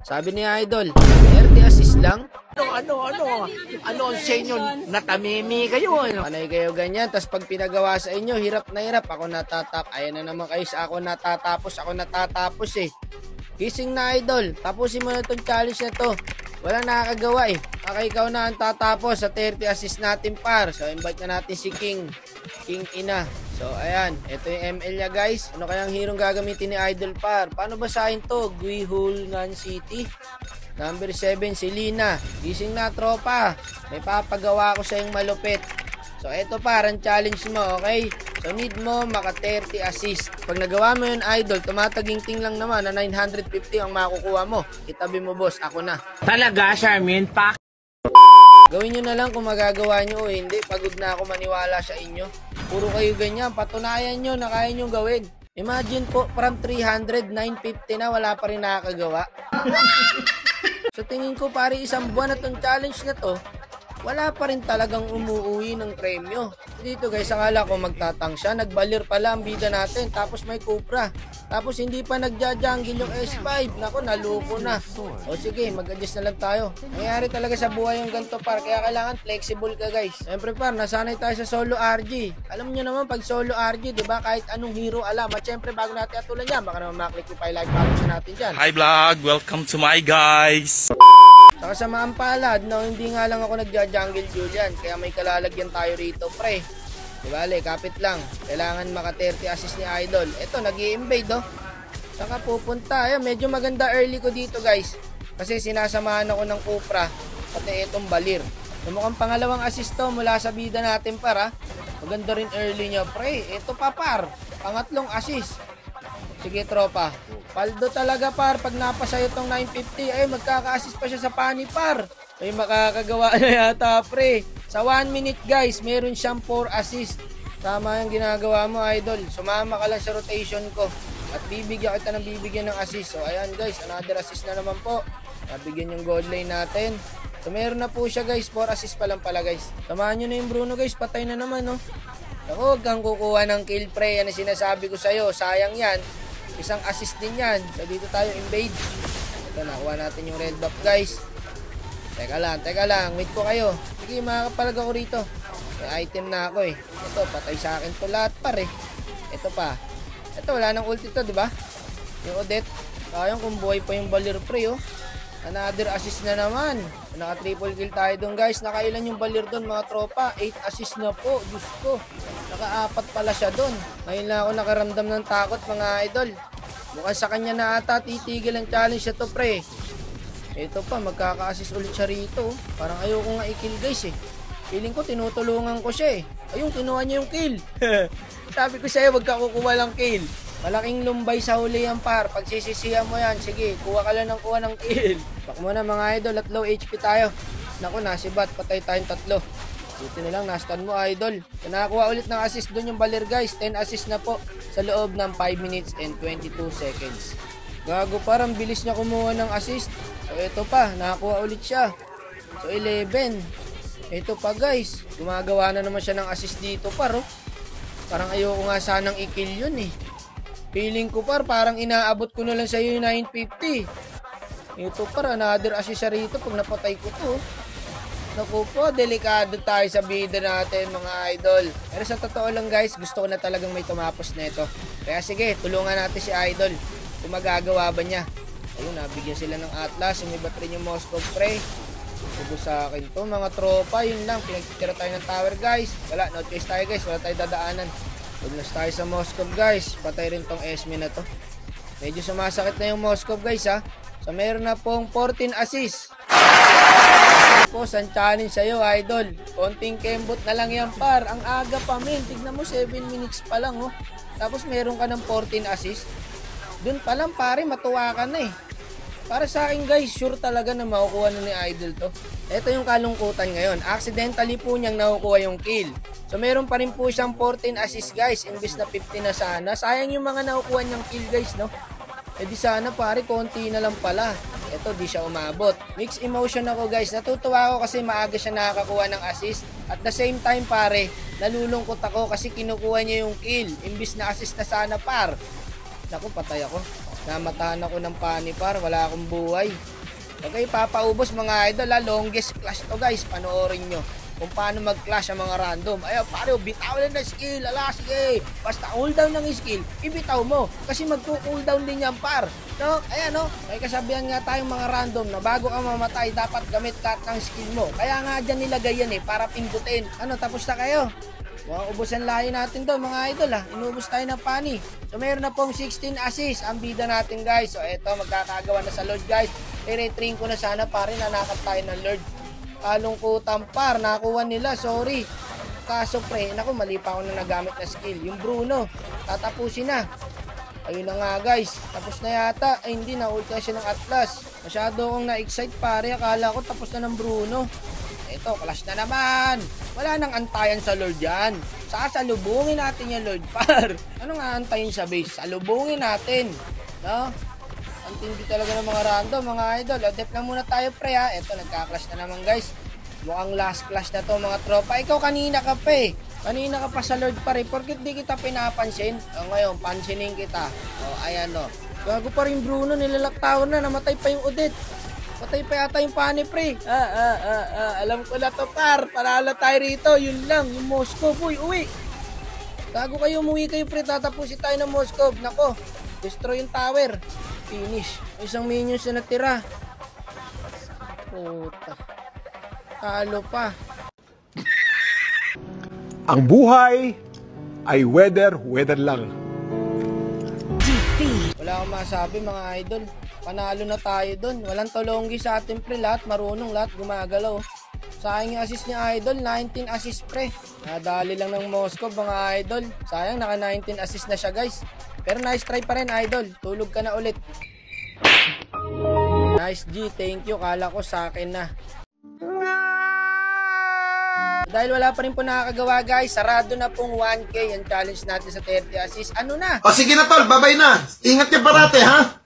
Sabi ni Idol, 30 assist lang? Ano ang sa inyo? Natamimi kayo. Panay kayo ganyan, tas pag pinagawa sa inyo, hirap na hirap. Ako natatap. Ayan na naman kayo sa ako natatapos eh. Gising na Idol, tapusin mo na itong challenge na to. Walang nakakagawa eh. Baka ikaw na ang tatapos sa 30 assist natin par. So invite na natin si King Ina. So ayan, ito yung ML niya guys. Ano kayang hero gagamitin ni Idol par? Paano basahin to? Guihulngan City. Number 7 si Lina. Gising na tropa. May papagawa ko sa yung malupit. So ito parang challenge mo, okay? So need mo maka 30 assist. Pag nagawa mo yun Idol, tumataging-ting lang naman na 950 ang makukuha mo. Itabi mo boss, ako na. Talaga, Charmin? Gawin nyo na lang kung magagawa nyo o hindi. Pagod na ako maniwala sa inyo. Puro kayo ganyan. Patunayan nyo na kaya nyo gawin. Imagine po, from 300, 950 na wala pa rin nakakagawa. So tingin ko pare isang buwan na tong challenge na to, wala pa rin talagang umuuwi ng premyo. Dito guys, akala ko magtatang siya. Nagbalir pala ang bida natin. Tapos may Cupra. Tapos hindi pa nagja-jungle yung S5. Nako, naluko na. O sige, mag-adjust na lang tayo. Nangyari talaga sa buhay yung ganito par. Kaya kailangan flexible ka guys. Siyempre par, nasanay tayo sa solo RG. Alam nyo naman pag solo RG, diba? Kahit anong hero alam. At siyempre bago natin atulan yan, baka naman maklik yung like publish natin dyan. Hi vlog, welcome to my guys. Saka sa maampalad, no, hindi nga lang ako nagja-jungle Julian, kaya may kalalagyan tayo rito, pre. Di bale, kapit lang. Kailangan maka 30 assist ni Idol. Ito, nag-i-invade, oh. Saka pupunta. Ayan, medyo maganda early ko dito, guys. Kasi sinasamahan ako ng Cupra, pati itong balir. So, mukhang pangalawang assist to mula sa bida natin, para. Maganda rin early niya, pre. Ito pa, par. Pangatlong assist. Sige tropa, paldo talaga par. Pag napasa itong 950 ay magkaka-assist pa siya sa pani par. May makakagawa na yata pre. Sa 1 minute guys, meron siyang 4 assist. Tama yung ginagawa mo Idol. Sumama ka lang sa rotation ko at bibigyan kita ng bibigyan ng assist. So ayan guys, another assist na naman po. Nabigyan yung gold line natin. So meron na po siya guys, 4 assist pa lang pala guys. Samahan nyo na yung Bruno guys, patay na naman no. Ako, huwag kang kukuha ng kill pre. Yan ang sinasabi ko sa'yo, sayang yan. Isang assist din yan. So dito tayo invade. Ito, nakuha natin yung red buff guys. Teka lang, wait ko kayo. Sige, makakapalag ako rito. May item na ako eh. Ito, patay sa akin to lahat par eh. Ito pa. Ito, wala nang ulti to, diba? Yung Odette. Kayang kung buhay pa yung balir pre oh. Another assist na naman. Naka triple kill tayo doon guys. Nakailan yung balir doon mga tropa? 8 assist na po. Diyos ko. Naka-4 pala siya doon. Ngayon lang ako nakaramdam ng takot mga idol. Mukhang sa kanya na ata titigil ang challenge na to pre. Ito pa, magkaka-assist ulit siya rito. Parang ayoko nga i-kill guys eh. Feeling ko tinutulungan ko siya eh. Ayun, kinuha niya yung kill. Sabi ko sa'yo, wag ka kukuha ng kill. Malaking lumbay sa huli yan par. Pag sisisihan mo yan, sige, kuha ka lang ng kuha ng kill. Bak mo na mga idol at low HP tayo. Naku, nasibat, patay tayong tatlo. Dito na lang, nastan mo idol. Nakakuha ulit ng assist doon yung balir guys. 10 assist na po sa loob ng 5 minutes and 22 seconds. Gago parang bilis niya kumuha ng assist. So ito pa, nakakuha ulit siya. So 11. Ito pa guys, gumagawa na naman siya ng assist dito par oh. Parang ayoko nga sanang i-kill yun eh. Feeling ko par, parang inaabot ko na lang sa iyo yung 950. Ito par, another assist siya rito pag napatay ko to. Naku po, delikado tayo sa bida natin mga idol. Pero sa totoo lang guys, gusto ko na talagang may tumapos nito. Kaya sige, tulungan natin si Idol kung magagawa ba niya. Ayun, nabigyan sila ng Atlas. Umibat rin yung Moscow pre. Subo sa akin to mga tropa. Yun lang, pinagtitira tayo ng tower guys. Wala, no choice tayo guys. Wala tayo dadaanan. Paglas tayo sa Moscow guys. Patay rin tong Esme na to. Medyo sumasakit na yung Moscow guys ha. So meron na pong 14 assist. Po, san challenge sa'yo idol. Konting kembot na lang yan par. Ang aga pa men. Tignan mo 7 minutes pa lang oh. Tapos meron ka ng 14 assist. Doon pa lang pare, matuwa ka na eh. Para sa akin guys, sure talaga na makukuha na ni Idol to. Ito yung kalungkutan ngayon. Accidentally po niyang nakukuha yung kill. So meron pa rin po siyang 14 assist guys. Imbis na 50 na sana. Sayang yung mga nakukuha niyang kill guys no. E di sana pare, konti na lang pala. Ito di siya umabot. Mixed emotion ako guys. Natutuwa ako kasi maaga siya nakakakuha ng assist. At the same time pare, nalulungkot ako kasi kinukuha niya yung kill. Imbis na assist na sana par. Naku, patay ako. Namatahan ako ng panipar, wala akong buhay. Okay, papaubos mga idol ha. Longest clash to guys, panoorin nyo kung paano mag-clash ang mga random. Ayaw, pare, bitaw lang ng skill. Ala, sige. Basta cooldown ng skill, ibitaw mo. Kasi magko-cooldown din yan, par. No? Ayan, no? May kasabihan nga tayong mga random na bago ka mamatay, dapat gamit ka ng skill mo. Kaya nga dyan nilagay yan para pindutin. Ano, tapos na kayo? Mukhang ubusan layo natin doon mga idol ha. Inubos tayo ng pani. So meron na pong 16 assists ang bida natin guys. So eto, magkakagawa na sa Lord guys. I-retrain ko na sana pare, nanakap tayo ng Lord. Kalungkutan par, nakuha nila, sorry. Kaso pre, naku, mali pa ako na nagamit na skill. Yung Bruno, tatapusin na. Ayun na nga guys, tapos na yata. Ay hindi, na-ulti siya ng Atlas. Masyado akong na-excite pare, akala ko tapos na ng Bruno. Eto, clash na naman. Wala nang antayan sa Lord yan. Sasalubungin natin yung Lord par. Ano nga antayin sa base? Salubungin natin. No? Ang tindi talaga ng mga random, mga idol. Dep na muna tayo pre ha. Eto, nagka-clash na naman guys. Mukhang last clash na to mga tropa. Ikaw kanina ka pa eh. Kanina ka pa sa Lord pare. Porkit di kita pinapansin. Ngayon, pansinin kita. Ayan o. Gago pa rin Bruno, nilalaktawan na. Namatay pa yung Odette. Patay pa yata yung pani pre. Alam ko na to par. Panalo tayo rito. Yun lang, yung Moscow. Uy. Gago kayo, umuwi kayo pre. Tatapusin tayo ng Moscow. Nako, destroy yung tower. Finish. Isang minions na natira. Puta. Talo pa. Ang buhay ay weather lang. Wala akong masabi mga idol. Panalo na tayo dun. Walang tolonggi sa atin pre. Lahat marunong, lahat gumagalaw. Sayang yung assist ni Idol. 19 assist pre. Nadali lang ng Moscow mga idol. Sayang naka 19 assist na siya guys. Pero nice try pa rin Idol. Tulog ka na ulit. Nice G. Thank you. Kala ko sa akin na. Dahil wala pa rin po nakakagawa guys, sarado na pong 1K ang challenge natin sa 30 assist. Ano na? O sige na tol, babay na. Ingat ka parate ha.